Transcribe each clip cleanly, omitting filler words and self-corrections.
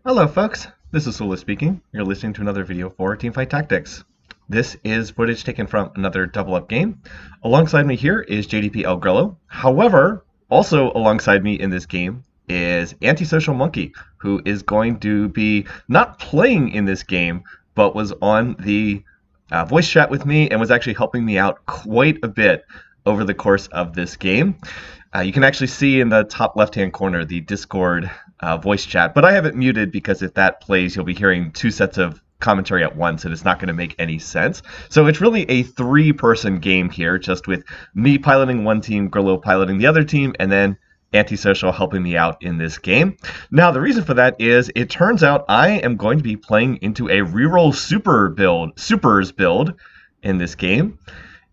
Hello folks, this is Sula speaking. You're listening to another video for Teamfight Tactics. This is footage taken from another double up game. Alongside me here is JDP El Grillo. However, also alongside me in this game is antisocialmunky, who is going to be not playing in this game, but was on the voice chat with me and was actually helping me out quite a bit over the course of this game. You can actually see in the top left-hand corner the Discord voice chat, but I have it muted because if that plays, you'll be hearing two sets of commentary at once, and it's not going to make any sense. So it's really a three-person game here, just with me piloting one team, Grillo piloting the other team, and then Antisocial helping me out in this game. Now, the reason for that is it turns out I am going to be playing into a reroll supers build in this game.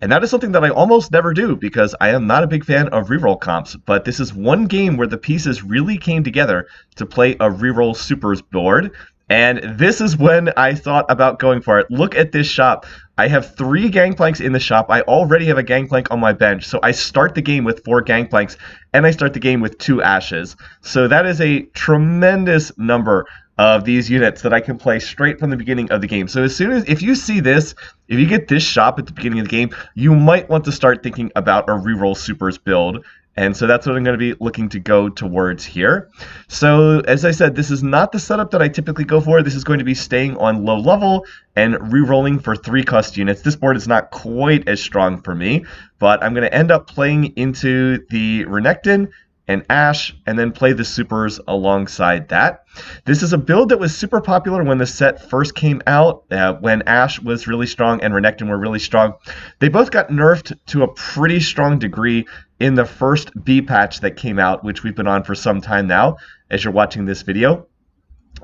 And that is something that I almost never do because I am not a big fan of reroll comps, but this is one game where the pieces really came together to play a reroll supers board. And this is when I thought about going for it. Look at this shop. I have 3 gangplanks in the shop. I already have a gangplank on my bench. So I start the game with 4 gangplanks and I start the game with 2 ashes. So that is a tremendous number of these units that I can play straight from the beginning of the game. So if you see this, if you get this shop at the beginning of the game, you might want to start thinking about a reroll supers build. And so that's what I'm going to be looking to go towards here. So as I said, this is not the setup that I typically go for. This is going to be staying on low level and rerolling for 3 cost units. This board is not quite as strong for me, but I'm going to end up playing into the Renekton and Ash, and then play the supers alongside that. This is a build that was super popular when the set first came out, when Ash was really strong and Renekton were really strong. They both got nerfed to a pretty strong degree in the first B patch that came out, which we've been on for some time now, as you're watching this video.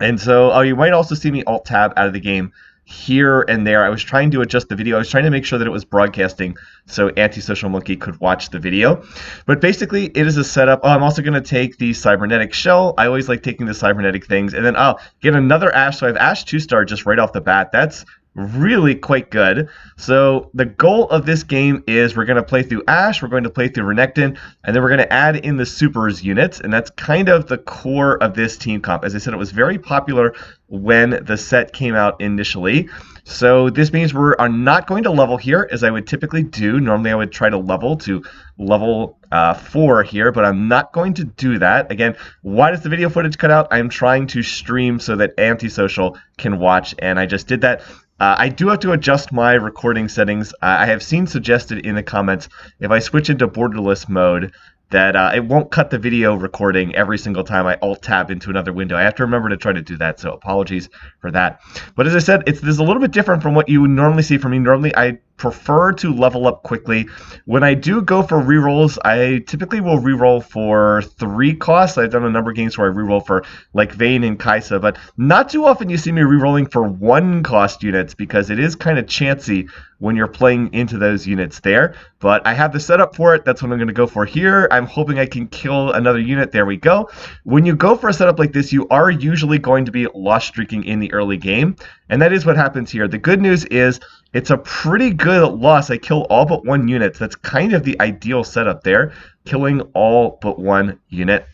And so you might also see me alt-tab out of the game here and there. I was trying to adjust the video. I was trying to make sure that it was broadcasting so antisocialmunky could watch the video. But basically, it is a setup. Oh, I'm also going to take the cybernetic shell. I always like taking the cybernetic things. And then I'll get another Ash. So I have Ash 2-star just right off the bat. That's really quite good. So the goal of this game is we're going to play through Ash, we're going to play through Renekton, and then we're going to add in the supers units, and that's kind of the core of this team comp. As I said, it was very popular when the set came out initially. So this means we are not going to level here as I would typically do. Normally I would try to level to level 4 here, but I'm not going to do that. Again, why does the video footage cut out? I'm trying to stream so that Antisocial can watch, and I just did that. I do have to adjust my recording settings. I have seen suggested in the comments if I switch into borderless mode that it won't cut the video recording every single time I alt-tab into another window. I have to remember to try to do that, so apologies for that. But as I said, this is a little bit different from what you would normally see from me. Normally, I prefer to level up quickly. When I do go for rerolls, I typically will reroll for 3 costs. I've done a number of games where I reroll for like Vayne and Kaisa, but not too often you see me rerolling for 1 cost units because it is kind of chancy when you're playing into those units there. But I have the setup for it. That's what I'm going to go for here. I'm hoping I can kill another unit. There we go. When you go for a setup like this, you are usually going to be loss streaking in the early game, and that is what happens here. The good news is it's a pretty good loss. I kill all but 1 unit. That's kind of the ideal setup there, killing all but 1 unit.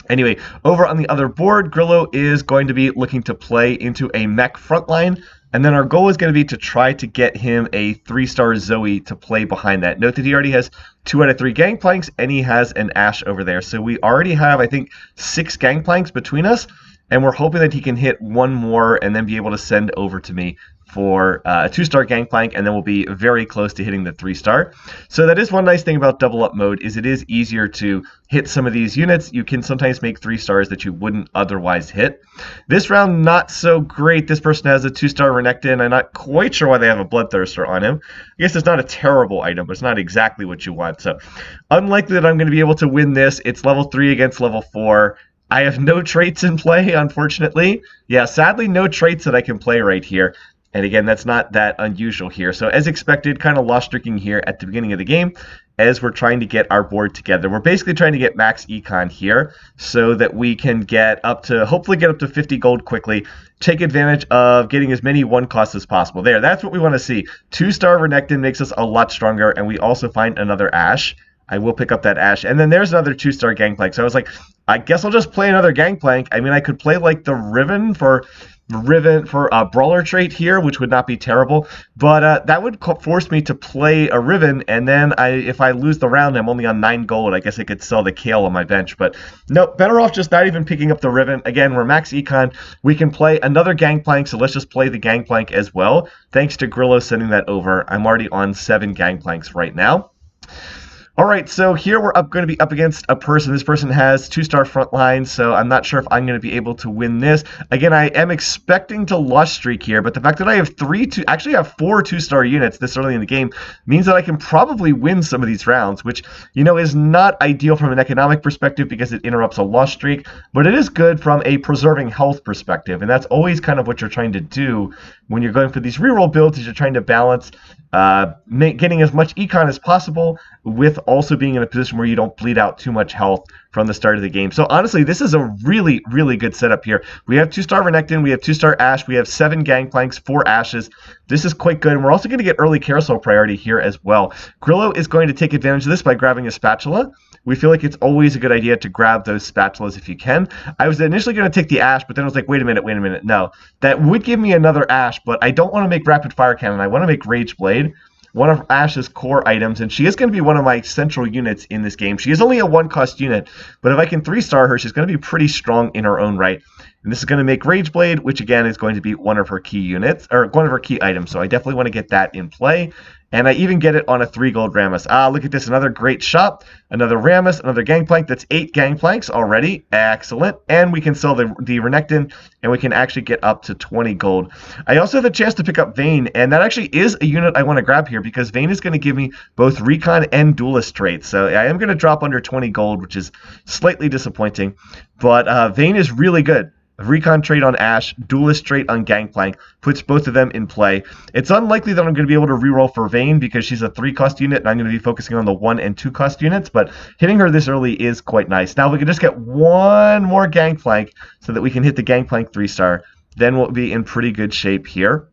Anyway, over on the other board, Grillo is going to be looking to play into a mech frontline, and then our goal is going to be to try to get him a 3-star Zoe to play behind that. Note that he already has 2 out of 3 gangplanks, and he has an Ash over there. So we already have, I think, 6 gangplanks between us, and we're hoping that he can hit 1 more and then be able to send over to me for a 2-star gangplank, and then we'll be very close to hitting the 3-star. So that is one nice thing about double up mode, is it is easier to hit some of these units. You can sometimes make 3 stars that you wouldn't otherwise hit. This round, not so great. This person has a 2-star Renekton. I'm not quite sure why they have a Bloodthirster on him. I guess it's not a terrible item, but it's not exactly what you want. So unlikely that I'm going to be able to win this. It's level 3 against level 4. I have no traits in play, unfortunately. Yeah, sadly, no traits that I can play right here. And again, that's not that unusual here. So as expected, kind of loss streaking here at the beginning of the game as we're trying to get our board together. We're basically trying to get max econ here so that we can get up to, hopefully get up to 50 gold quickly, take advantage of getting as many 1 costs as possible. There, that's what we want to see. 2-star Renekton makes us a lot stronger, and we also find another Ash. I will pick up that Ash. And then there's another 2-star Gangplank. So I was like, I guess I'll just play another Gangplank. I mean, I could play like the Riven for a brawler trait here, which would not be terrible, but that would force me to play a Riven, and then if I lose the round, I'm only on 9 gold. I guess I could sell the Kale on my bench, but no, better off just not even picking up the Riven. Again, we're max econ. We can play another Gangplank, so let's just play the Gangplank as well. Thanks to Grillo sending that over. I'm already on 7 Gangplanks right now. All right, so here we're going to be up against a person. This person has 2-star front lines, so I'm not sure if I'm going to be able to win this. Again, I am expecting to loss streak here, but the fact that I have 4 2-star units this early in the game means that I can probably win some of these rounds, which, you know, is not ideal from an economic perspective because it interrupts a loss streak, but it is good from a preserving health perspective, and that's always kind of what you're trying to do when you're going for these reroll builds, is you're trying to balance getting as much econ as possible with also being in a position where you don't bleed out too much health from the start of the game. So honestly, this is a really, really good setup here. We have 2-star Renekton, we have 2-star Ashe, we have 7 Gangplanks, 4 Ashes. This is quite good, and we're also going to get early carousel priority here as well. Grillo is going to take advantage of this by grabbing a spatula. We feel like it's always a good idea to grab those spatulas if you can. I was initially going to take the Ashe, but then I was like, wait a minute. No, that would give me another Ashe, but I don't want to make Rapid Fire Cannon. I want to make Rage Blade, one of Ashe's core items, and she is going to be one of my central units in this game. She is only a 1-cost unit, but if I can 3-star her, she's going to be pretty strong in her own right. And this is going to make Rage Blade, which again is going to be one of her key units, or one of her key items. So I definitely want to get that in play. And I even get it on a 3 gold Rammus. Look at this, another great shop, another Rammus, another Gangplank. That's 8 Gangplanks already. Excellent. And we can sell the Renekton, and we can actually get up to 20 gold. I also have the chance to pick up Vayne, and that actually is a unit I want to grab here because Vayne is going to give me both Recon and Duelist traits. So I am going to drop under 20 gold, which is slightly disappointing. But Vayne is really good. Recon trait on Ashe, Duelist trait on Gangplank, puts both of them in play. It's unlikely that I'm going to be able to reroll for Vayne because she's a 3-cost unit and I'm going to be focusing on the 1- and 2-cost units, but hitting her this early is quite nice. Now we can just get one more Gangplank so that we can hit the Gangplank 3-star. Then we'll be in pretty good shape here.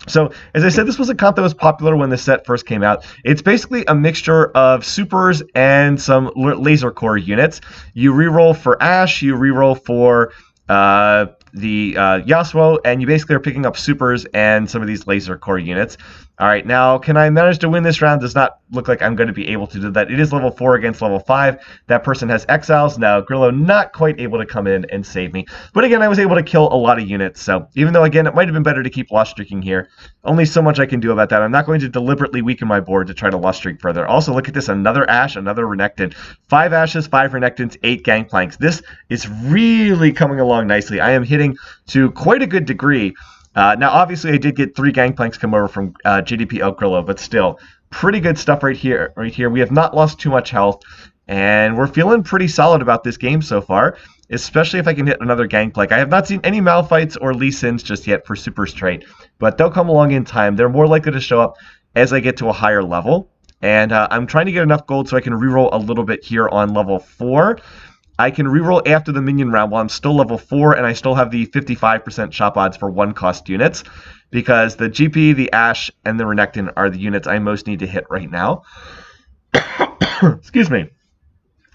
So, as I said, this was a comp that was popular when the set first came out. It's basically a mixture of supers and some laser core units. You reroll for Ashe, you reroll for the Yasuo, and you basically are picking up supers and some of these laser core units. All right, now, can I manage to win this round? Does not look like I'm going to be able to do that. It is level 4 against level 5. That person has exiles. Now, Grillo not quite able to come in and save me. But again, I was able to kill a lot of units. So even though, again, it might have been better to keep loss streaking here, only so much I can do about that. I'm not going to deliberately weaken my board to try to loss streak further. Also, look at this. Another Ashe, another Renekton. 5 Ashes, 5 Renektons, 8 Gangplanks. This is really coming along nicely. I am hitting to quite a good degree. Now, obviously, I did get 3 Gangplanks come over from JDP El Grillo, but still, pretty good stuff right here. We have not lost too much health, and we're feeling pretty solid about this game so far, especially if I can hit another Gangplank. I have not seen any Malphites or Lee Sins just yet for Super's trait, but they'll come along in time. They're more likely to show up as I get to a higher level, and I'm trying to get enough gold so I can reroll a little bit here on level 4. I can reroll after the minion round while I'm still level 4, and I still have the 55% shop odds for 1-cost units, because the GP, the Ashe, and the Renekton are the units I most need to hit right now. Excuse me.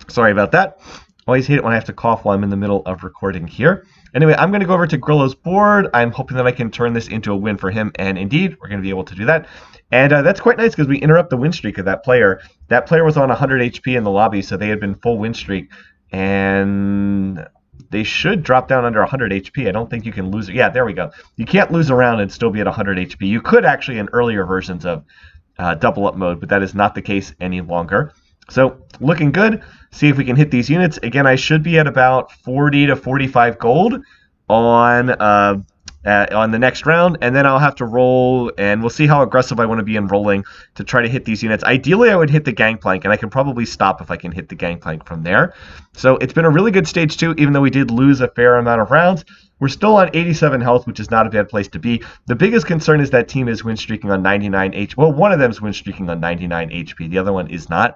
Sorry about that. Always hate it when I have to cough while I'm in the middle of recording here. Anyway, I'm going to go over to Grillo's board. I'm hoping that I can turn this into a win for him, and indeed, we're going to be able to do that. And that's quite nice because we interrupt the win streak of that player. That player was on 100 HP in the lobby, so they had been full win streak. And they should drop down under 100 HP. I don't think you can lose it. Yeah, there we go. You can't lose a round and still be at 100 HP. You could actually in earlier versions of double up mode, but that is not the case any longer. So looking good. See if we can hit these units. Again, I should be at about 40 to 45 gold on the next round, and then I'll have to roll, and we'll see how aggressive I want to be in rolling to try to hit these units. Ideally, I would hit the Gangplank, and I can probably stop if I can hit the Gangplank from there. So it's been a really good stage 2, even though we did lose a fair amount of rounds. We're still on 87 health, which is not a bad place to be. The biggest concern is that team is win streaking on 99 HP. Well, one of them is win streaking on 99 HP. The other one is not.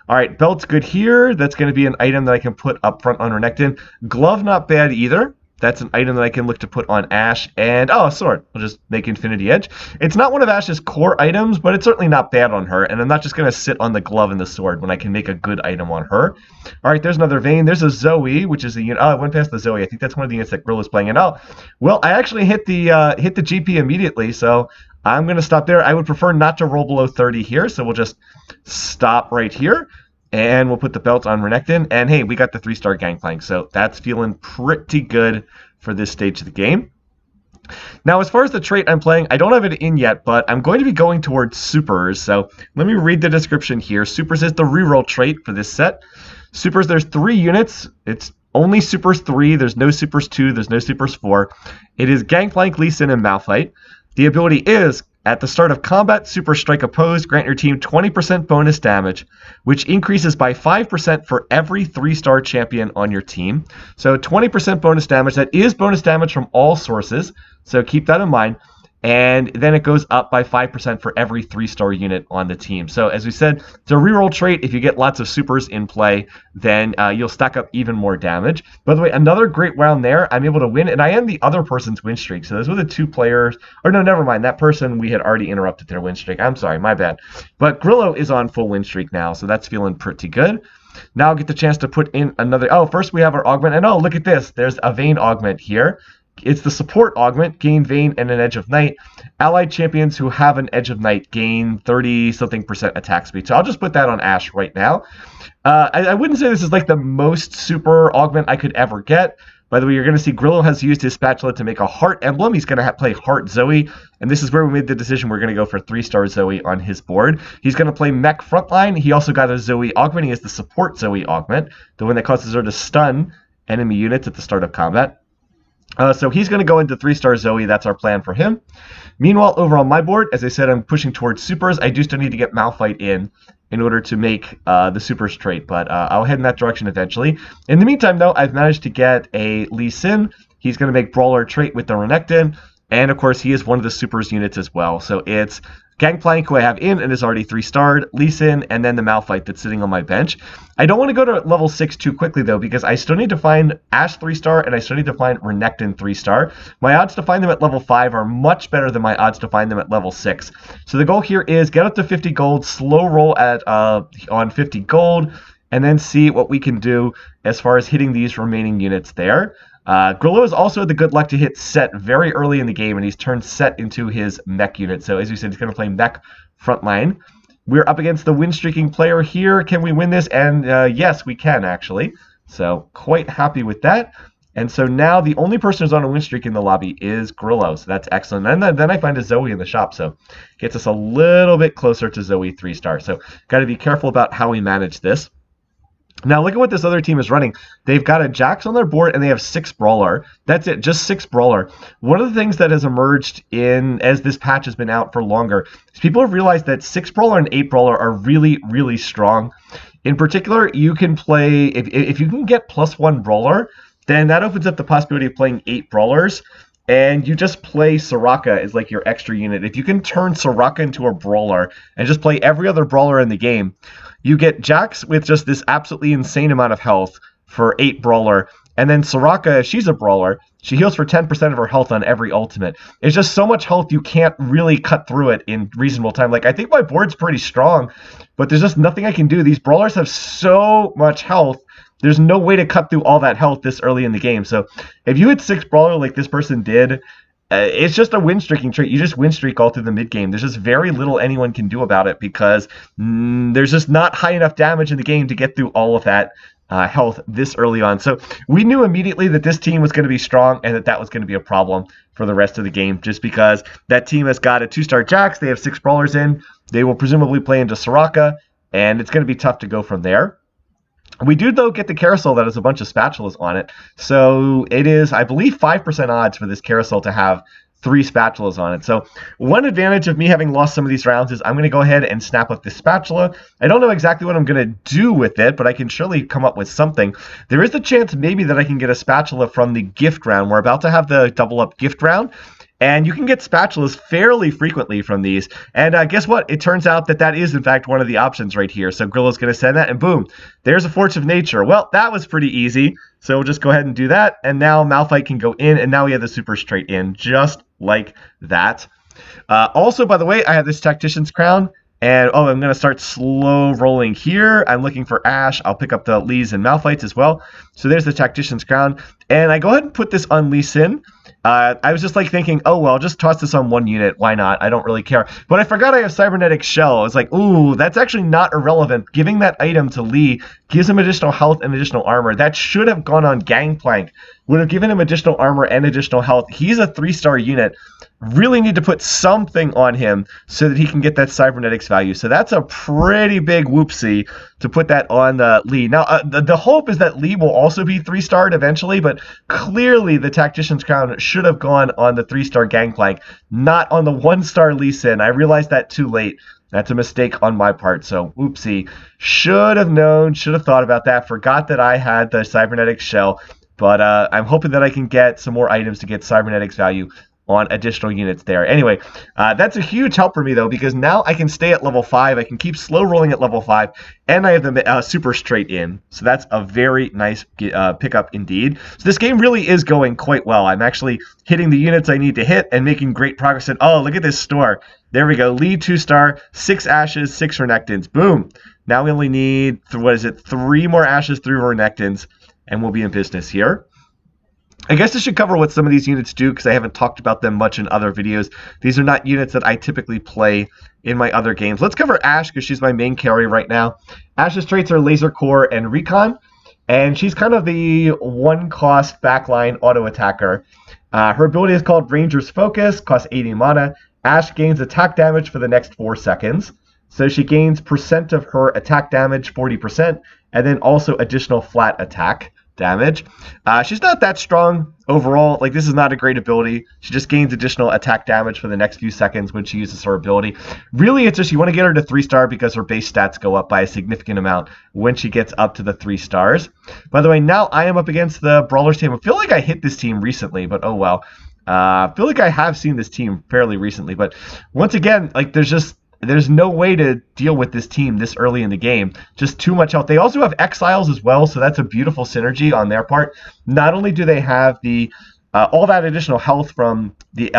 All right, belt's good here. That's going to be an item that I can put up front on Renekton. Glove, not bad either. That's an item that I can look to put on Ashe. And, oh, a sword. I'll just make Infinity Edge. It's not one of Ashe's core items, but it's certainly not bad on her. And I'm not just going to sit on the glove and the sword when I can make a good item on her. All right, there's another Vayne. There's a Zoe, which is a unit. Oh, I went past the Zoe. I think that's one of the units that Grillo's playing. And, oh, well, I actually hit the GP immediately, so I'm going to stop there. I would prefer not to roll below 30 here, so we'll just stop right here. And we'll put the belt on Renekton. And hey, we got the 3-star Gangplank. So that's feeling pretty good for this stage of the game. Now, as far as the trait I'm playing, I don't have it in yet, but I'm going to be going towards Supers. So let me read the description here. Supers is the reroll trait for this set. Supers, there's 3 units. It's only Supers 3. There's no Supers 2. There's no Supers 4. It is Gangplank, Lee Sin, and Malphite. The ability is, at the start of combat, Super Strike opposed, grant your team 20% bonus damage, which increases by 5% for every 3-star champion on your team. So 20% bonus damage. That is bonus damage from all sources, so keep that in mind. And then it goes up by 5% for every 3-star unit on the team. So as we said, it's a reroll trait. If you get lots of supers in play, then you'll stack up even more damage. By the way, another great round there. I'm able to win, and I end the other person's win streak. So those were the 2 players. Or no, never mind. That person, we had already interrupted their win streak. I'm sorry, my bad. But Grillo is on full win streak now, so that's feeling pretty good. Now I'll get the chance to put in another. Oh, first we have our augment. And oh, look at this. There's a Vayne augment here. It's the support augment, gain Vayne and an Edge of Night. Allied champions who have an Edge of Night gain 30-something% attack speed. So I'll just put that on Ashe right now. I wouldn't say this is like the most super augment I could ever get. By the way, you're going to see Grillo has used his spatula to make a heart emblem. He's going to play Heart Zoe, and this is where we made the decision we're going to go for 3-star Zoe on his board. He's going to play Mech Frontline. He also got a Zoe augment. He has the support Zoe augment, the one that causes her to stun enemy units at the start of combat. So he's going to go into 3-star Zoe. That's our plan for him. Meanwhile, over on my board, as I said, I'm pushing towards supers. I do still need to get Malphite in order to make the supers trait, but I'll head in that direction eventually. In the meantime, though, I've managed to get a Lee Sin. He's going to make Brawler trait with the Renekton, and of course, he is one of the supers units as well. So it's Gangplank, who I have in and is already 3-starred, Lee Sin, and then the Malphite that's sitting on my bench. I don't want to go to level 6 too quickly, though, because I still need to find Ashe 3-star, and I still need to find Renekton 3-star. My odds to find them at level 5 are much better than my odds to find them at level 6. So the goal here is get up to 50 gold, slow roll at on 50 gold, and then see what we can do as far as hitting these remaining units there. Grillo has also had the good luck to hit Set very early in the game, and he's turned Set into his mech unit. So as you said, he's going to play mech frontline. We're up against the win-streaking player here. Can we win this? And yes, we can, actually. So quite happy with that. And so now the only person who's on a win streak in the lobby is Grillo. So that's excellent. And then I find a Zoe in the shop. So gets us a little bit closer to Zoe 3-star. So got to be careful about how we manage this. Now, look at what this other team is running. They've got a Jax on their board, and they have 6 Brawler. That's it, just 6 Brawler. One of the things that has emerged as this patch has been out for longer is people have realized that 6 Brawler and 8 Brawler are really, really strong. In particular, you can play, if you can get +1 Brawler, then that opens up the possibility of playing 8 Brawlers. And you just play Soraka as like your extra unit. If you can turn Soraka into a Brawler and just play every other Brawler in the game, you get Jax with just this absolutely insane amount of health for 8 Brawler. And then Soraka, she's a Brawler. She heals for 10% of her health on every ultimate. It's just so much health you can't really cut through it in reasonable time. Like, I think my board's pretty strong, but there's just nothing I can do. These Brawlers have so much health. There's no way to cut through all that health this early in the game. So if you hit 6 Brawler like this person did, it's just a win-streaking trait. You just win-streak all through the mid-game. There's just very little anyone can do about it because there's just not high enough damage in the game to get through all of that health this early on. So we knew immediately that this team was going to be strong and that was going to be a problem for the rest of the game just because that team has got a 2-star Jax. They have 6 Brawlers in. They will presumably play into Soraka, and it's going to be tough to go from there. We do, though, get the carousel that has a bunch of spatulas on it. So it is, I believe, 5% odds for this carousel to have 3 spatulas on it. So one advantage of me having lost some of these rounds is I'm going to go ahead and snap up this spatula. I don't know exactly what I'm going to do with it, but I can surely come up with something. There is the chance maybe that I can get a spatula from the gift round. We're about to have the double up gift round. And you can get spatulas fairly frequently from these. And guess what? It turns out that that is, in fact, one of the options right here. So Grillo's going to send that, and boom, there's a Force of Nature. Well, that was pretty easy. So we'll just go ahead and do that. And now Malphite can go in, and now we have the Super Straight in, just like that. Also, by the way, I have this Tactician's Crown. And, oh, I'm going to start slow rolling here. I'm looking for Ash. I'll pick up the Lees and Malphites as well. So there's the Tactician's Crown. And I go ahead and put this on Lee Sin. I was just like thinking, oh, well, just toss this on one unit. Why not? I don't really care. But I forgot I have Cybernetic Shell. I was like, ooh, that's actually not irrelevant. Giving that item to Lee gives him additional health and additional armor. That should have gone on Gangplank. Would have given him additional armor and additional health. He's a 3-star unit. Really need to put something on him so that he can get that cybernetics value. So that's a pretty big whoopsie to put that on Lee. Now, the hope is that Lee will also be 3-starred eventually, but clearly the Tactician's Crown should have gone on the 3-star Gangplank, not on the 1-star Lee Sin. I realized that too late. That's a mistake on my part, so whoopsie. Should have known, should have thought about that. Forgot that I had the cybernetics shell, but I'm hoping that I can get some more items to get cybernetics value on additional units there. Anyway, that's a huge help for me, though, because now I can stay at level 5. I can keep slow rolling at level 5, and I have the Super Straight in. So that's a very nice pickup indeed. So this game really is going quite well. I'm actually hitting the units I need to hit and making great progress. And oh, look at this store. There we go. Lee 2-star, 6 Ashes, 6 Renekton's. Boom. Now we only need, 3 more Ashes, 3 Renekton's, and we'll be in business here. I guess I should cover what some of these units do because I haven't talked about them much in other videos. These are not units that I typically play in my other games. Let's cover Ashe because she's my main carry right now. Ashe's traits are Laser Core and Recon, and she's kind of the 1-cost backline auto attacker. Her ability is called Ranger's Focus, costs 80 mana. Ashe gains attack damage for the next 4 seconds. So she gains percent of her attack damage, 40%, and then also additional flat attack damage. She's not that strong overall. Like, this is not a great ability. She just gains additional attack damage for the next few seconds when she uses her ability. Really, it's just you want to get her to 3-star because her base stats go up by a significant amount when she gets up to the 3 stars. By the way, now I am up against the Brawlers team. I feel like I hit this team recently, but oh well. I feel like I have seen this team fairly recently, but once again, like, there's no way to deal with this team this early in the game. Just too much health. They also have Exiles as well, so that's a beautiful synergy on their part. Not only do they have the all that additional health from the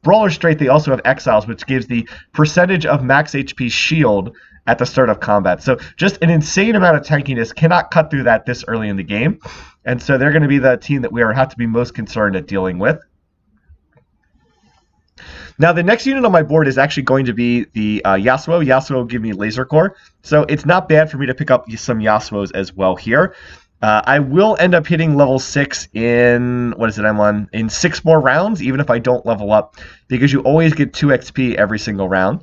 Brawler trait, they also have Exiles, which gives the percentage of max HP shield at the start of combat. So just an insane amount of tankiness. Cannot cut through that this early in the game. And so they're going to be the team that we have to be most concerned at dealing with. Now, the next unit on my board is actually going to be the Yasuo. Yasuo will give me Laser Core, so it's not bad for me to pick up some Yasuos as well here. I will end up hitting level 6 in, I'm on? In 6 more rounds, even if I don't level up, because you always get 2 XP every single round.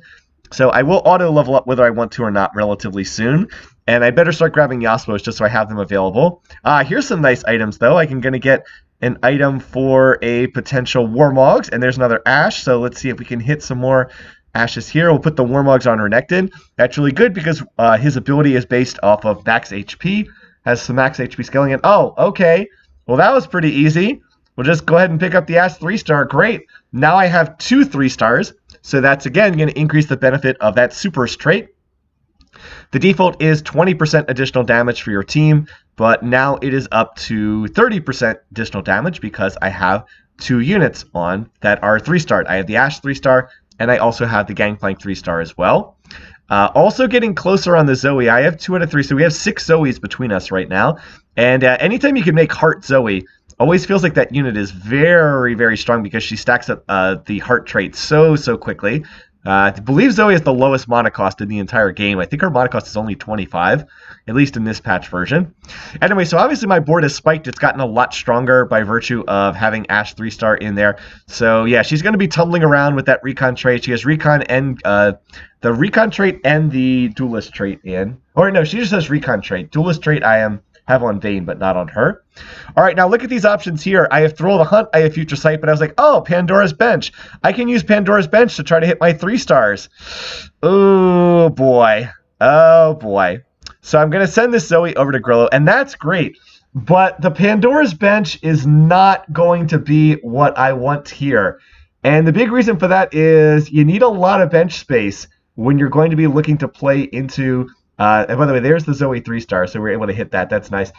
So I will auto level up whether I want to or not relatively soon. And I better start grabbing Yasuos just so I have them available. Here's some nice items, though. I'm going to get an item for a potential Warmogs, and there's another Ashe, so let's see if we can hit some more Ashes here. We'll put the Warmogs on Renekton. That's really good because his ability is based off of max HP, has some max HP scaling, and oh, okay, well that was pretty easy. We'll just go ahead and pick up the Ashe 3-star. Great, now I have 2 3-stars, so that's again going to increase the benefit of that Super trait. The default is 20% additional damage for your team, but now it is up to 30% additional damage because I have 2 units on that are 3-starred. I have the Ashe 3-star, and I also have the Gangplank 3-star as well. Also getting closer on the Zoe. I have 2 out of 3, so we have 6 Zoes between us right now. And anytime you can make Heart Zoe, always feels like that unit is very, very strong because she stacks up the Heart trait so quickly. I believe Zoe is the lowest mana cost in the entire game. I think her mana cost is only 25, at least in this patch version. Anyway, so obviously my board has spiked. It's gotten a lot stronger by virtue of having Ashe 3-star in there. So yeah, she's going to be tumbling around with that Recon trait. She has Recon and the Recon trait and the Duelist trait in. Or no, she just has Recon trait. Duelist trait I have on Vayne, but not on her. All right, now look at these options here. I have Thrill of the Hunt, I have Future Sight, but I was like, oh, Pandora's Bench. I can use Pandora's Bench to try to hit my 3-stars. Oh, boy. Oh, boy. So I'm going to send this Zoe over to Grillo, and that's great. But the Pandora's Bench is not going to be what I want here. And the big reason for that is you need a lot of bench space when you're going to be looking to play into. And by the way, there's the Zoe 3-star, so we're able to hit that. That's nice.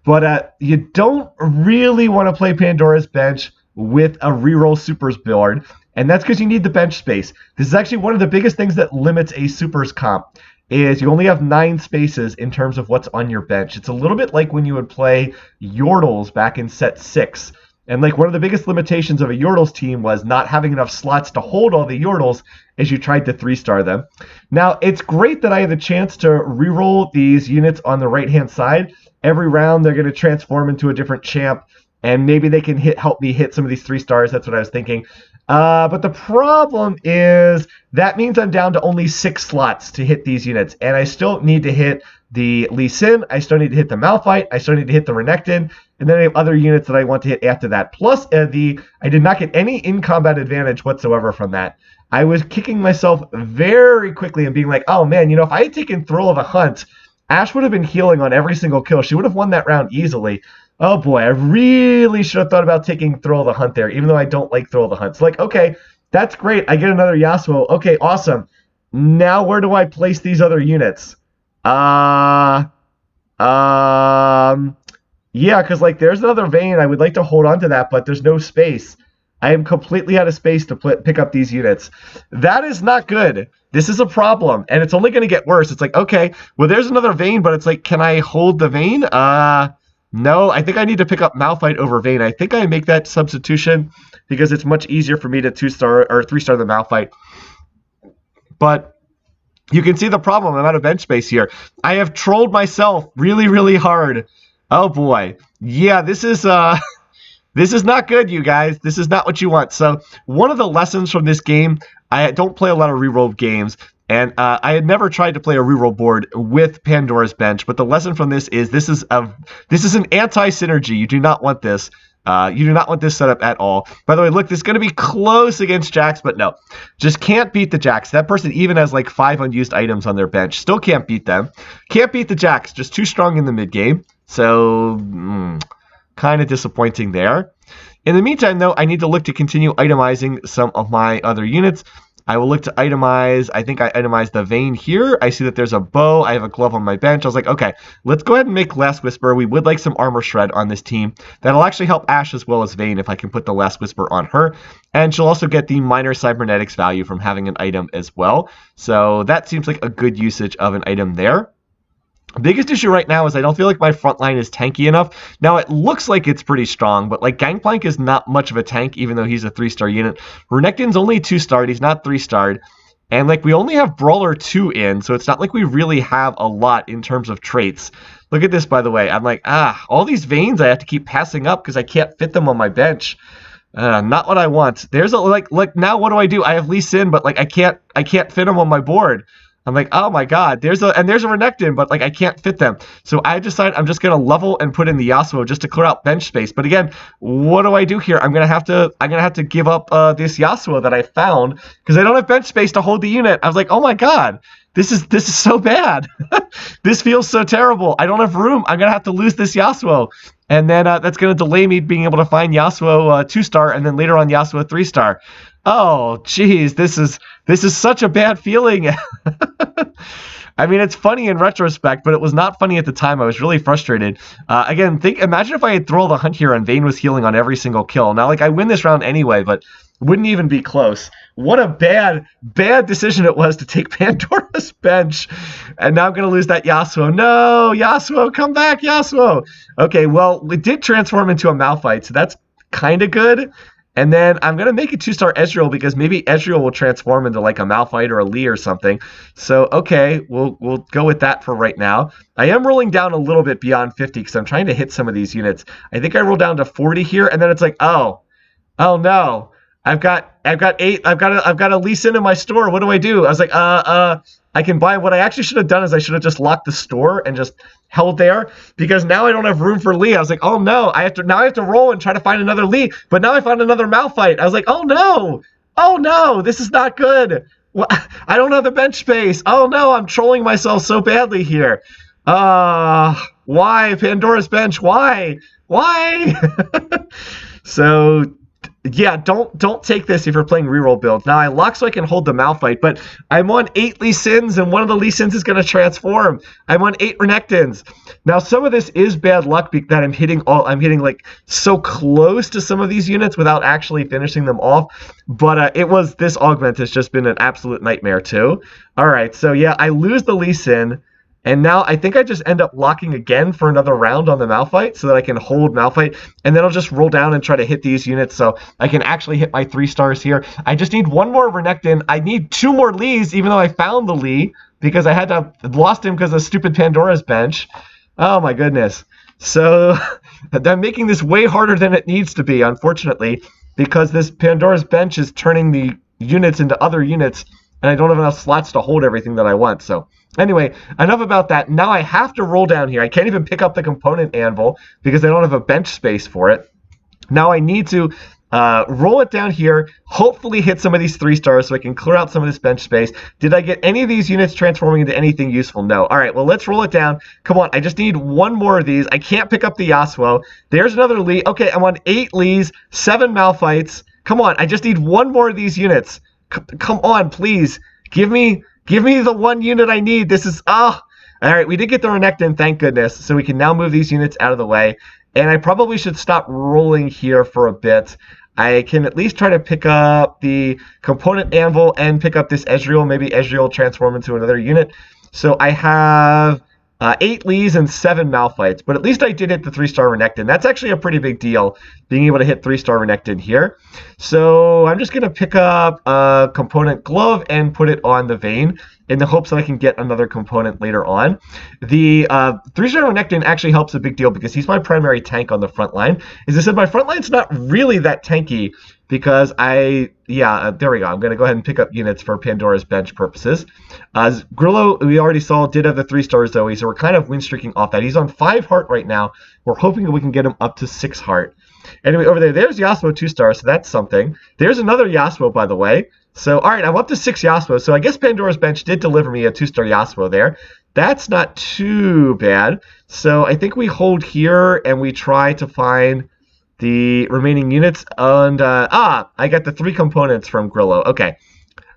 But you don't really want to play Pandora's bench with a reroll supers board, and that's because you need the bench space. This is actually one of the biggest things that limits a supers comp, is you only have 9 spaces in terms of what's on your bench. It's a little bit like when you would play Yordles back in set 6. And like one of the biggest limitations of a Yordles team was not having enough slots to hold all the Yordles as you tried to 3-star them. Now, it's great that I have the chance to reroll these units on the right-hand side. Every round, they're going to transform into a different champ, and maybe they can help me hit some of these 3-stars. That's what I was thinking. But the problem is that means I'm down to only 6 slots to hit these units, and I still need to hit the Lee Sin, I still need to hit the Malphite, I still need to hit the Renekton, and then I have other units that I want to hit after that. Plus, I did not get any in-combat advantage whatsoever from that. I was kicking myself very quickly and being like, oh man, if I had taken Thrill of the Hunt, Ashe would have been healing on every single kill. She would have won that round easily. Oh boy, I really should have thought about taking Thrill of the Hunt there, even though I don't like Thrill of the Hunt. It's like, okay, that's great. I get another Yasuo. Okay, awesome. Now where do I place these other units? Yeah, because like there's another Vayne. I would like to hold on to that, but there's no space. I am completely out of space to pick up these units. That is not good. This is a problem, and it's only going to get worse. It's like, okay, well, there's another Vayne, but it's like, can I hold the Vayne? No, I think I need to pick up Malphite over Vayne. I think I make that substitution because it's much easier for me to 2-star or 3-star the Malphite. But you can see the problem. I'm out of bench space here. I have trolled myself really, really hard. Oh boy. Yeah, this is this is not good, you guys. This is not what you want. So one of the lessons from this game, I don't play a lot of reroll games, and I had never tried to play a reroll board with Pandora's bench, but the lesson from this is this is an anti-synergy. You do not want this. You do not want this setup at all. By the way, look, this is going to be close against Jax, but no. Just can't beat the Jax. That person even has like 5 unused items on their bench. Still can't beat them. Can't beat the Jax. Just too strong in the mid game. So, kind of disappointing there. In the meantime, though, I need to look to continue itemizing some of my other units. I will look to itemize. I think I itemized the Vayne here. I see that there's a bow. I have a glove on my bench. I was like, okay, let's go ahead and make Last Whisper. We would like some armor shred on this team. That'll actually help Ashe as well as Vayne if I can put the Last Whisper on her. And she'll also get the minor cybernetics value from having an item as well. So that seems like a good usage of an item there. Biggest issue right now is I don't feel like my front line is tanky enough. Now, it looks like it's pretty strong, but like Gangplank is not much of a tank, even though he's a 3-star unit. Renekton's only 2-starred. He's not 3-starred. And like we only have Brawler 2 in, so it's not like we really have a lot in terms of traits. Look at this, by the way. I'm like, all these Vaynes I have to keep passing up because I can't fit them on my bench. Not what I want. There's a like now what do? I have Lee Sin, but like I can't fit them on my board. I'm like, oh my god, there's a Renekton, but like I can't fit them. So I decide I'm just gonna level and put in the Yasuo just to clear out bench space. But again, what do I do here? I'm gonna have to give up this Yasuo that I found because I don't have bench space to hold the unit. I was like, oh my god, this is so bad. This feels so terrible. I don't have room. I'm gonna have to lose this Yasuo. And then that's going to delay me being able to find Yasuo 2-star and then later on Yasuo 3-star. Oh, geez, this is such a bad feeling. I mean, it's funny in retrospect, but it was not funny at the time. I was really frustrated. Again, imagine if I had Thrill the Hunt here and Vayne was healing on every single kill. Now, like, I win this round anyway, but wouldn't even be close. What a bad decision it was to take Pandora's bench. And now I'm going to lose that Yasuo. No, Yasuo, come back, Yasuo. Okay, well, it did transform into a Malphite, so that's kind of good. And then I'm going to make a 2-star Ezreal because maybe Ezreal will transform into like a Malphite or a Lee or something. So, okay, we'll go with that for right now. I am rolling down a little bit beyond 50 because I'm trying to hit some of these units. I think I roll down to 40 here, and then it's like, oh no. I've got 8. I've got a Lee Sin in my store. What do I do? I was like, I can buy. What I actually should have done is I should have just locked the store and just held there because now I don't have room for Lee. I was like, oh no, I have to roll and try to find another Lee. But now I found another Malphite. I was like, oh no, this is not good. Well, I don't have the bench space. Oh no, I'm trolling myself so badly here. Why Pandora's bench? Why? So Yeah, don't take this if you're playing reroll build. Now I lock so I can hold the Malphite, but I'm on 8 Lee Sins, and one of the Lee Sins is going to transform. I'm on 8 Renekton's. Now some of this is bad luck that I'm hitting like so close to some of these units without actually finishing them off. But this augment has just been an absolute nightmare too. All right, so yeah, I lose the Lee Sin. And now I think I just end up locking again for another round on the Malphite so that I can hold Malphite. And then I'll just roll down and try to hit these units so I can actually hit my 3 stars here. I just need 1 more Renekton. I need 2 more Lees, even though I found the Lee, because I had to lost him because of stupid Pandora's bench. Oh my goodness. So I'm making this way harder than it needs to be, unfortunately, because this Pandora's bench is turning the units into other units, and I don't have enough slots to hold everything that I want. So anyway, enough about that. Now I have to roll down here. I can't even pick up the component anvil because I don't have a bench space for it. Now I need to roll it down here, hopefully hit some of these 3 stars so I can clear out some of this bench space. Did I get any of these units transforming into anything useful? No. All right, well, let's roll it down. Come on, I just need 1 more of these. I can't pick up the Yasuo. There's another Lee. Okay, I'm on 8 Lees, 7 Malphites. Come on, I just need 1 more of these units. Come on, please. Give me the 1 unit I need. This is, all right, we did get the Renekton, thank goodness. So we can now move these units out of the way. And I probably should stop rolling here for a bit. I can at least try to pick up the component anvil and pick up this Ezreal. Maybe Ezreal transform into another unit. So I have 8 Lees and 7 Malphites, but at least I did hit the 3-star Renekton. That's actually a pretty big deal, being able to hit 3-star Renekton here. So I'm just going to pick up a component glove and put it on the Vayne in the hopes that I can get another component later on. The 3-star Renekton actually helps a big deal because he's my primary tank on the front line. As I said, my front line's not really that tanky because there we go. I'm going to go ahead and pick up units for Pandora's bench purposes. Grillo, we already saw, did have the 3-star Zoe, so we're kind of win streaking off that. He's on 5 heart right now. We're hoping that we can get him up to 6 heart. Anyway, over there's Yasuo 2-star, so that's something. There's another Yasuo, by the way. So, all right, I'm up to 6 Yasuo. So I guess Pandora's bench did deliver me a 2-star Yasuo there. That's not too bad. So I think we hold here and we try to find the remaining units. And, I got the 3 components from Grillo. Okay.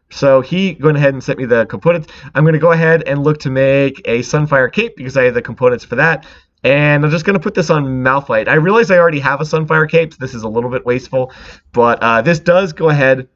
So he went ahead and sent me the components. I'm going to go ahead and look to make a Sunfire Cape because I have the components for that. And I'm just going to put this on Malphite. I realize I already have a Sunfire Cape, so this is a little bit wasteful. But this does go ahead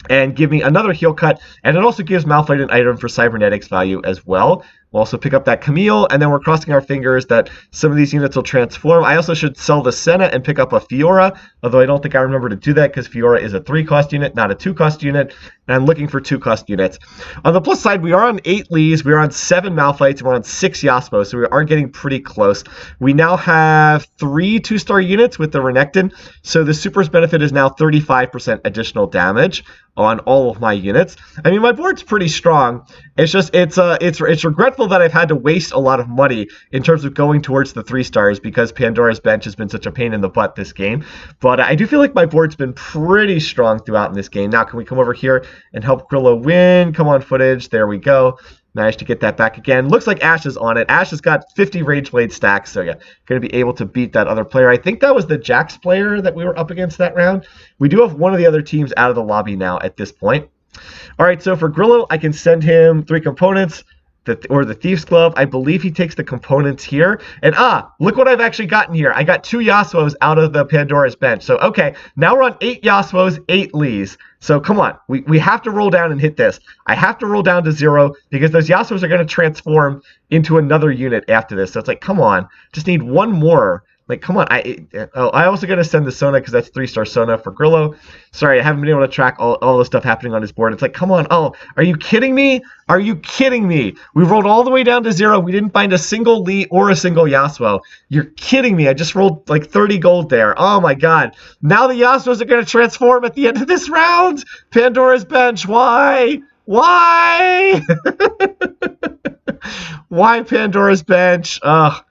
and give me another heal cut. And it also gives Malphite an item for cybernetics value as well. We'll also pick up that Camille, and then we're crossing our fingers that some of these units will transform. I also should sell the Senna and pick up a Fiora, although I don't think I remember to do that because Fiora is a 3-cost unit, not a 2-cost unit, and I'm looking for 2-cost units. On the plus side, we are on 8 Lees, we are on 7 Malphites, and we're on 6 Yasuo, so we are getting pretty close. We now have 3 2-star units with the Renekton, so the Super's benefit is now 35% additional damage on all of my units. I mean, my board's pretty strong. It's just, it's regretful that I've had to waste a lot of money in terms of going towards the 3 stars because Pandora's bench has been such a pain in the butt this game. But I do feel like my board's been pretty strong throughout in this game. Now, can we come over here and help Grillo win? Come on, footage. There we go. Managed to get that back again. Looks like Ash is on it. Ash has got 50 Rage Blade stacks, so yeah, going to be able to beat that other player. I think that was the Jax player that we were up against that round. We do have one of the other teams out of the lobby now at this point. All right, so for Grillo, I can send him 3 components. Or the Thief's Glove. I believe he takes the components here. And look what I've actually gotten here. I got 2 Yasuos out of the Pandora's bench. So, okay, now we're on 8 Yasuos, 8 Lees. So, come on. We have to roll down and hit this. I have to roll down to 0 because those Yasuos are going to transform into another unit after this. So, it's like, come on. Just need 1 more. Like, come on. I also got to send the Sona because that's 3-star Sona for Grillo. Sorry, I haven't been able to track all the stuff happening on his board. It's like, come on. Oh, are you kidding me? Are you kidding me? We rolled all the way down to 0. We didn't find a single Lee or a single Yasuo. You're kidding me. I just rolled like 30 gold there. Oh, my God. Now the Yasuos are going to transform at the end of this round. Pandora's bench. Why? Why? Why Pandora's bench? Ugh.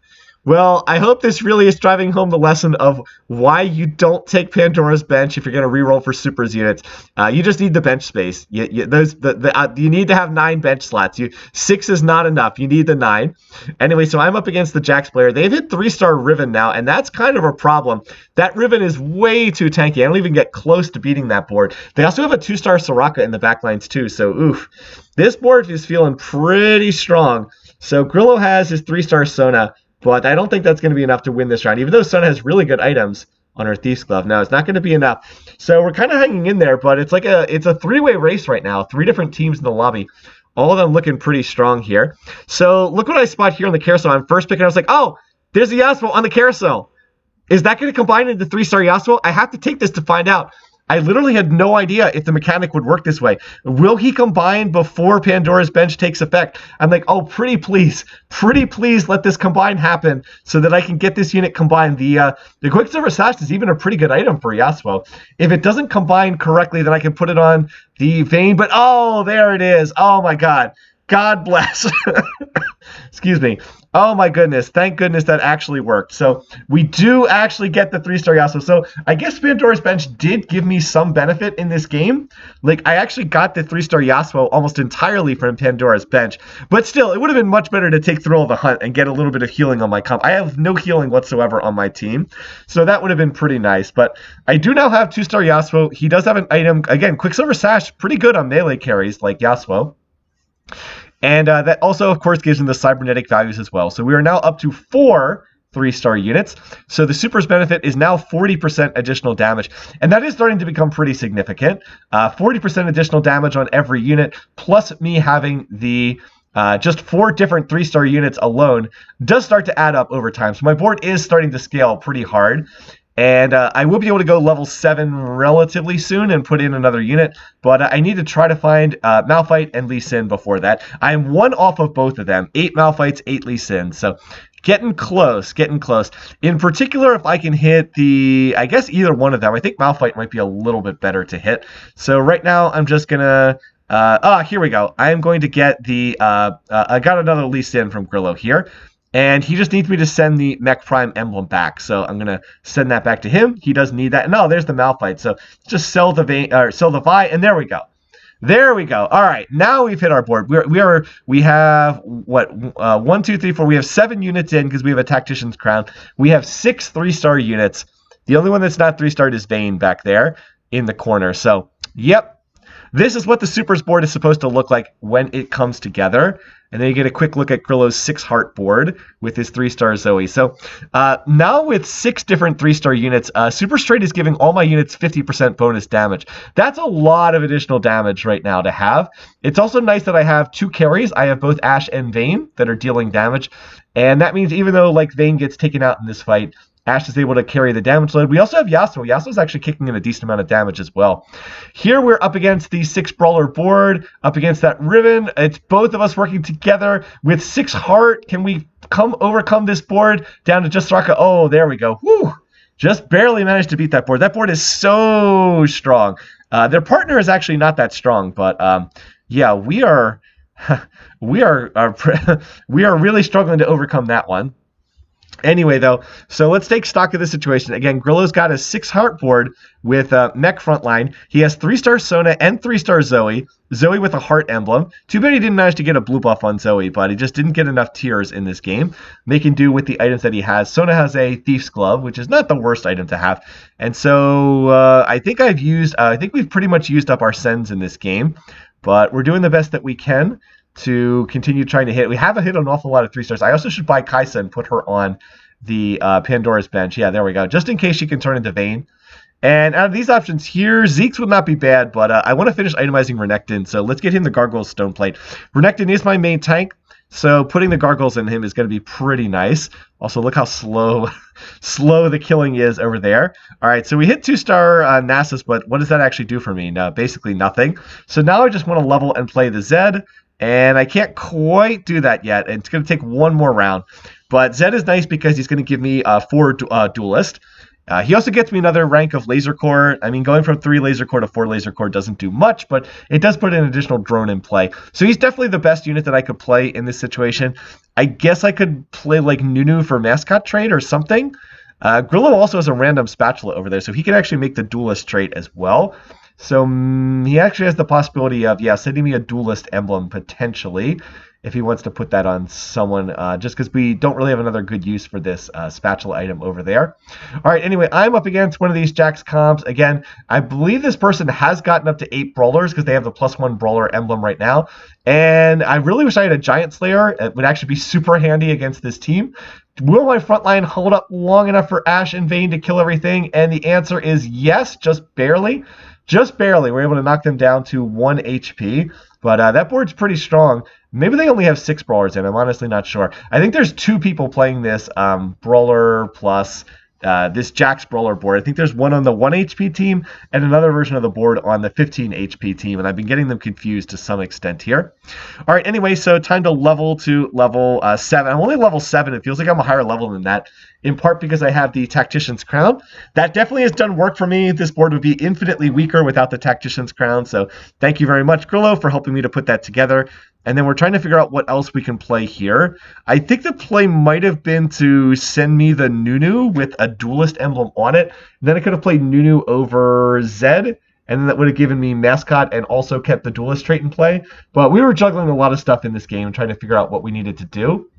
Well, I hope this really is driving home the lesson of why you don't take Pandora's bench if you're going to reroll for supers units. You just need the bench space. You need to have 9 bench slots. 6 is not enough. You need the 9. Anyway, so I'm up against the Jax player. They've hit 3-star Riven now, and that's kind of a problem. That Riven is way too tanky. I don't even get close to beating that board. They also have a 2-star Soraka in the backlines too, so oof. This board is feeling pretty strong. So Grillo has his 3-star Sona, but I don't think that's going to be enough to win this round, even though Sona has really good items on her Thief's Glove. No, it's not going to be enough. So we're kind of hanging in there, but it's a 3-way race right now. 3 different teams in the lobby. All of them looking pretty strong here. So look what I spot here on the carousel. I'm first picking. I was like, oh, there's a Yasuo on the carousel. Is that going to combine into 3-star Yasuo? I have to take this to find out. I literally had no idea if the mechanic would work this way. Will he combine before Pandora's bench takes effect? I'm like, oh, pretty please let this combine happen so that I can get this unit combined. The Quicksilver Sash is even a pretty good item for Yasuo. If it doesn't combine correctly, then I can put it on the Vayne. But oh, there it is. Oh my God. God bless. Excuse me. Oh my goodness. Thank goodness that actually worked. So we do actually get the 3-star Yasuo. So I guess Pandora's bench did give me some benefit in this game. Like I actually got the 3-star Yasuo almost entirely from Pandora's bench. But still, it would have been much better to take Thrill of the Hunt and get a little bit of healing on my comp. I have no healing whatsoever on my team. So that would have been pretty nice. But I do now have 2-star Yasuo. He does have an item. Again, Quicksilver Sash, pretty good on melee carries like Yasuo. And that also, of course, gives him the cybernetic values as well. So we are now up to 4 3-star units. So the supers benefit is now 40% additional damage. And that is starting to become pretty significant. 40% additional damage on every unit, plus me having the just 4 different 3-star units alone does start to add up over time. So my board is starting to scale pretty hard. And I will be able to go level 7 relatively soon and put in another unit. But I need to try to find Malphite and Lee Sin before that. I'm 1 off of both of them. 8 Malphites, 8 Lee Sins. So getting close, getting close. In particular, if I can hit I guess either one of them. I think Malphite might be a little bit better to hit. So right now, I'm just going to... here we go. I am going to get I got another Lee Sin from Grillo here. And he just needs me to send the Mech Prime emblem back. So I'm going to send that back to him. He does need that. No, there's the Malphite. So just sell the Vi, and there we go. There we go. All right, now we've hit our board. We have what 1, 2, 3, 4. We have 7 units in because we have a Tactician's Crown. We have 6 3-star units. The only one that's not 3-starred is Vayne back there in the corner. So, yep. This is what the supers board is supposed to look like when it comes together. And then you get a quick look at Grillo's 6-heart board with his 3-star Zoe. So now with 6 different 3-star units, Super Straight is giving all my units 50% bonus damage. That's a lot of additional damage right now to have. It's also nice that I have 2 carries. I have both Ashe and Vayne that are dealing damage. And that means even though like Vayne gets taken out in this fight, Ashe is able to carry the damage load. We also have Yasuo. Yasuo's actually kicking in a decent amount of damage as well. Here we're up against the 6-brawler board, up against that Riven. It's both of us working together with 6 heart. Can we overcome this board down to just Soraka? Oh, there we go. Woo! Just barely managed to beat that board. That board is so strong. Their partner is actually not that strong, but yeah, we are really struggling to overcome that one. Anyway, though, so let's take stock of the situation. Again, Grillo's got a 6-heart board with Mech Frontline. He has 3-star Sona and 3-star Zoe. Zoe with a heart emblem. Too bad he didn't manage to get a blue buff on Zoe, but he just didn't get enough tiers in this game. Making do with the items that he has. Sona has a Thief's Glove, which is not the worst item to have. And so I think we've pretty much used up our sends in this game, but we're doing the best that we can to continue trying to hit. We have hit an awful lot of 3-stars. I also should buy Kaisa and put her on the Pandora's bench. Yeah, there we go. Just in case she can turn into Vayne. And out of these options here, Zeke's would not be bad, but I want to finish itemizing Renekton, so let's get him the Gargoyle's Stoneplate. Renekton is my main tank, so putting the Gargoyles in him is going to be pretty nice. Also, look how slow the killing is over there. All right, so we hit 2-star Nasus, but what does that actually do for me? No, basically nothing. So now I just want to level and play the Zed. And I can't quite do that yet. It's going to take one more round. But Zed is nice because he's going to give me 4 Duelist. He also gets me another rank of Laser Core. I mean, going from 3 Laser Core to 4 Laser Core doesn't do much, but it does put an additional drone in play. So he's definitely the best unit that I could play in this situation. I guess I could play like Nunu for mascot trade or something. Grillo also has a random spatula over there, so he can actually make the duelist trait as well. So he actually has the possibility of, yeah, sending me a duelist emblem potentially if he wants to put that on someone, just because we don't really have another good use for this spatula item over there. All right, anyway, I'm up against one of these Jax comps. Again, I believe this person has gotten up to 8 brawlers because they have the +1 brawler emblem right now. And I really wish I had a Giant Slayer. It would actually be super handy against this team. Will my front line hold up long enough for Ashe and Vayne to kill everything? And the answer is yes, just barely. Just barely. We're able to knock them down to 1 HP. But that board's pretty strong. Maybe they only have 6 brawlers in. I'm honestly not sure. I think there's 2 people playing this brawler plus this Jax brawler board. I think there's one on the 1 HP team and another version of the board on the 15 HP team, and I've been getting them confused to some extent here. All right, anyway, so time to level to level 7. I'm only level 7. It feels like I'm a higher level than that, in part because I have the Tactician's Crown. That definitely has done work for me. This board would be infinitely weaker without the Tactician's Crown, so thank you very much, Grillo, for helping me to put that together. And then we're trying to figure out what else we can play here. I think the play might have been to send me the Nunu with a duelist emblem on it. And then I could have played Nunu over Zed, and then that would have given me mascot and also kept the duelist trait in play. But we were juggling a lot of stuff in this game, trying to figure out what we needed to do.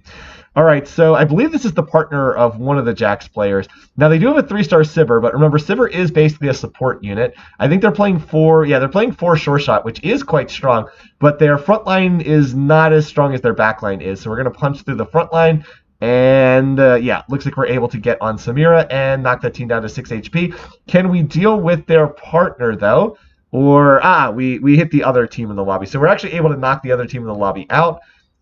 All right, so I believe this is the partner of one of the Jax players. Now, they do have a 3-star Sivir, but remember, Sivir is basically a support unit. I think they're playing 4, yeah, they're playing 4 Sure Shot, which is quite strong, but their front line is not as strong as their back line is. So we're going to punch through the front line, and yeah, looks like we're able to get on Samira and knock that team down to 6 HP. Can we deal with their partner, though? Or, we hit the other team in the lobby. So we're actually able to knock the other team in the lobby out.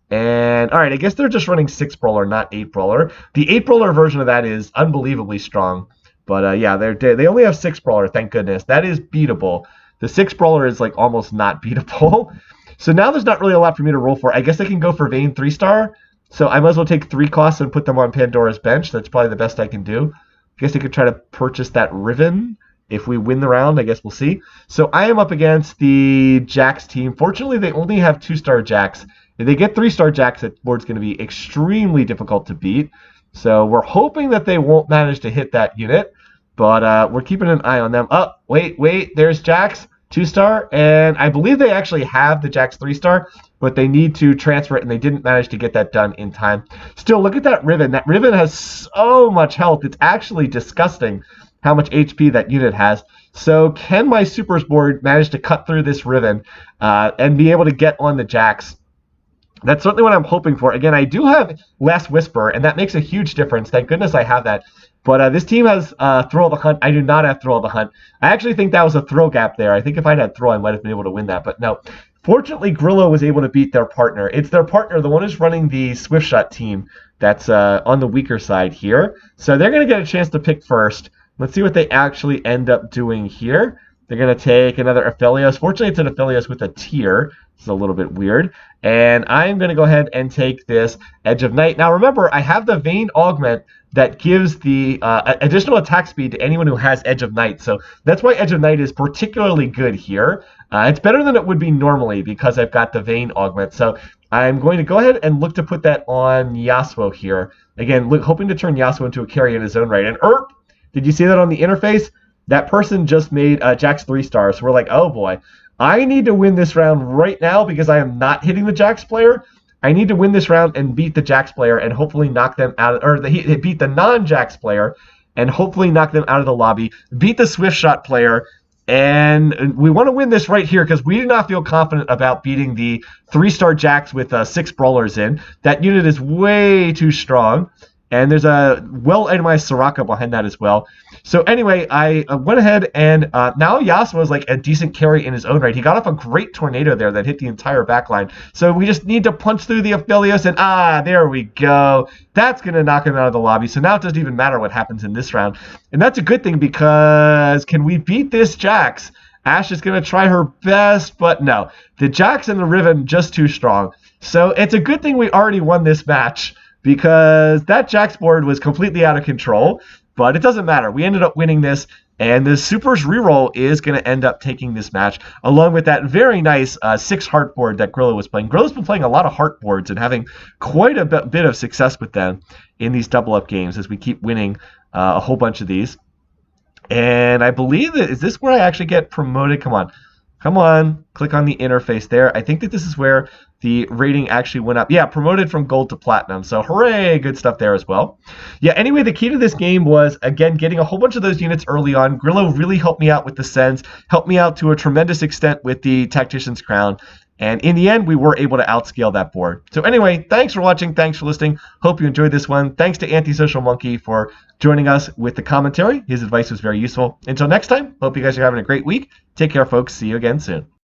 And, all right, I guess they're just running 6 brawler, not 8 brawler. The 8 brawler version of that is unbelievably strong. But, yeah, they only have 6 brawler, thank goodness. That is beatable. The 6 brawler is, like, almost not beatable. So now there's not really a lot for me to roll for. I guess I can go for Vayne 3-star. So I might as well take 3 costs and put them on Pandora's bench. That's probably the best I can do. I guess I could try to purchase that Riven. If we win the round, I guess we'll see. So I am up against the Jax team. Fortunately, they only have 2-star Jax. If they get 3-star Jax, that board's going to be extremely difficult to beat. So we're hoping that they won't manage to hit that unit. But we're keeping an eye on them. Oh, wait, there's Jax, 2-star. And I believe they actually have the Jax 3-star, but they need to transfer it, and they didn't manage to get that done in time. Still, look at that Riven. That Riven has so much health. It's actually disgusting how much HP that unit has. So can my Supers board manage to cut through this Riven and be able to get on the Jax? That's certainly what I'm hoping for. Again, I do have Last Whisper, and that makes a huge difference. Thank goodness I have that. But this team has Throw of the Hunt. I do not have Throw of the Hunt. I actually think that was a throw gap there. I think if I'd had Throw, I might have been able to win that. But no. Fortunately, Grillo was able to beat their partner. It's their partner, the one who's running the Swift Shot team, that's on the weaker side here. So they're going to get a chance to pick first. Let's see what they actually end up doing here. They're going to take another Aphelios. Fortunately, it's an Aphelios with a tier. It's a little bit weird. And I'm going to go ahead and take this Edge of Night. Now, remember, I have the Vayne Augment that gives the additional attack speed to anyone who has Edge of Night. So that's why Edge of Night is particularly good here. It's better than it would be normally because I've got the Vayne Augment. So I'm going to go ahead and look to put that on Yasuo here. Again, hoping to turn Yasuo into a carry in his own right. And did you see that on the interface? That person just made Jax 3-star. So we're like, oh boy. I need to win this round right now because I am not hitting the Jax player. I need to win this round and beat the Jax player and hopefully knock them out, or beat the non-Jax player and hopefully knock them out of the lobby. Beat the Swift Shot player. And we want to win this right here because we do not feel confident about beating the 3-star Jax with 6 brawlers in. That unit is way too strong. And there's a well-itemized Soraka behind that as well. So anyway, I went ahead and now Yasuo is like a decent carry in his own right. He got off a great tornado there that hit the entire backline. So we just need to punch through the Aphelios and there we go. That's going to knock him out of the lobby. So now it doesn't even matter what happens in this round. And that's a good thing because can we beat this Jax? Ashe is going to try her best, but no. The Jax and the Riven just too strong. So it's a good thing we already won this match, because that Jax board was completely out of control, but it doesn't matter. We ended up winning this. And the Supers reroll is going to end up taking this match, along with that very nice 6 heart board that Grillo was playing. Grillo's been playing a lot of heart boards and having quite a bit of success with them in these double-up games as we keep winning a whole bunch of these. And I believe that, is this where I actually get promoted? Come on. Come on. Click on the interface there. I think that this is where the rating actually went up. Yeah, promoted from gold to platinum. So hooray, good stuff there as well. Yeah, anyway, the key to this game was, again, getting a whole bunch of those units early on. Grillo really helped me out with the Sens, helped me out to a tremendous extent with the Tactician's Crown. And in the end, we were able to outscale that board. So anyway, thanks for watching. Thanks for listening. Hope you enjoyed this one. Thanks to Antisocialmunky for joining us with the commentary. His advice was very useful. Until next time, hope you guys are having a great week. Take care, folks. See you again soon.